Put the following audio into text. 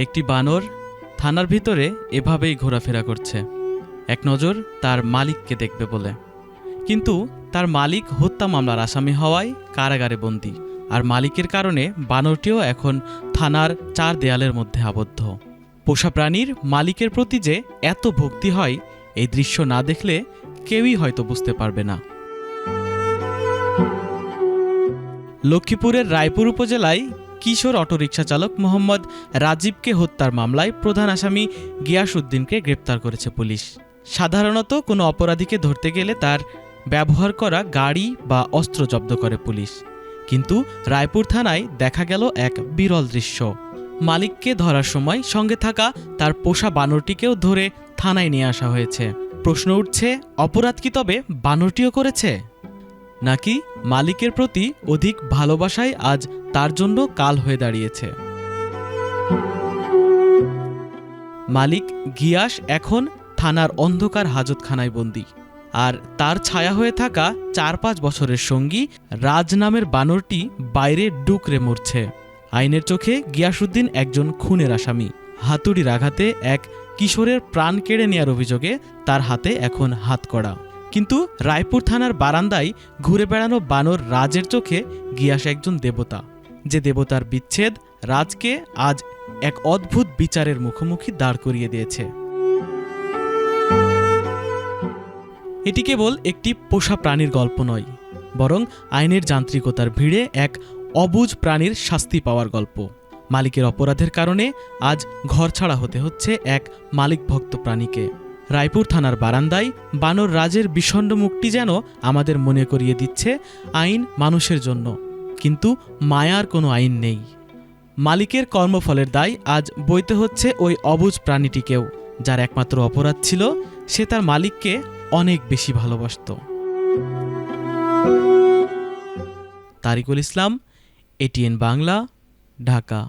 একটি বানর থানার ভিতরে এভাবেই ঘোরাফেরা করছে, এক নজর তার মালিককে দেখবে বলে। কিন্তু তার মালিক হত্যা মামলার আসামি হওয়ায় কারাগারে বন্দী, আর মালিকের কারণে বানরটিও এখন থানার 4 দেয়ালের মধ্যে আবদ্ধ। পোষা প্রাণীর মালিকের প্রতি যে এত ভক্তি হয়, এই দৃশ্য না দেখলে কেউই হয়তো বুঝতে পারবে না। লক্ষ্মীপুরের রায়পুর উপজেলায় কিশোর অটোরিকশা চালক মোহাম্মদ রাজীবকে হত্যার মামলায় প্রধান আসামি গিয়াসউদ্দিনকে গ্রেপ্তার করেছে পুলিশ। সাধারণত কোনো অপরাধীকে ধরতে গেলে তার ব্যবহার করা গাড়ি বা অস্ত্র জব্দ করে পুলিশ, কিন্তু রায়পুর থানায় দেখা গেল এক বিরল দৃশ্য। মালিককে ধরার সময় সঙ্গে থাকা তার পোষা বানরটিকেও ধরে থানায় নিয়ে আসা হয়েছে। প্রশ্ন উঠছে, অপরাধ কি তবে বানরটিও করেছে, নাকি মালিকের প্রতি অধিক ভালোবাসাই আজ তার জন্য কাল হয়ে দাঁড়িয়েছে? মালিক গিয়াস এখন থানার অন্ধকার হাজতখানায় বন্দী, আর তার ছায়া হয়ে থাকা 4-5 বছরের সঙ্গী রাজ নামের বানরটি বাইরে ডুকরে মরছে। আইনের চোখে গিয়াসউদ্দিন একজন খুনের আসামি। হাতুড়ির আঘাতে এক কিশোরের প্রাণ কেড়ে নেওয়ার অভিযোগে তার হাতে এখন হাতকড়া। কিন্তু রায়পুর থানার বারান্দায় ঘুরে বেড়ানো বানর রাজের চোখে গিয়াস একজন দেবতা। যে দেবতার বিচ্ছেদ রাজকে আজ এক অদ্ভুত বিচারের মুখোমুখি দাঁড় করিয়ে দিয়েছে। এটি কেবল একটি পোষা প্রাণীর গল্প নয়, বরং আইনের যান্ত্রিকতার ভিড়ে এক অবুঝ প্রাণীর শাস্তি পাওয়ার গল্প। মালিকের অপরাধের কারণে আজ ঘরছাড়া হতে হচ্ছে এক মালিকভক্ত প্রাণীকে। রায়পুর থানার বারান্দায় বানর রাজের বিষণ্ণ মুখটি যেন আমাদের মনে করিয়ে দিচ্ছে, আইন মানুষের জন্য, কিন্তু মায়ার কোনো আইন নেই। মালিকের কর্মফলের দায় আজ বইতে হচ্ছে ওই অবুঝ প্রাণীটিকেও, যার একমাত্র অপরাধ ছিল সে তার মালিককে অনেক বেশি ভালোবাসত। তারিকুল ইসলাম, এটিএন বাংলা, ঢাকা।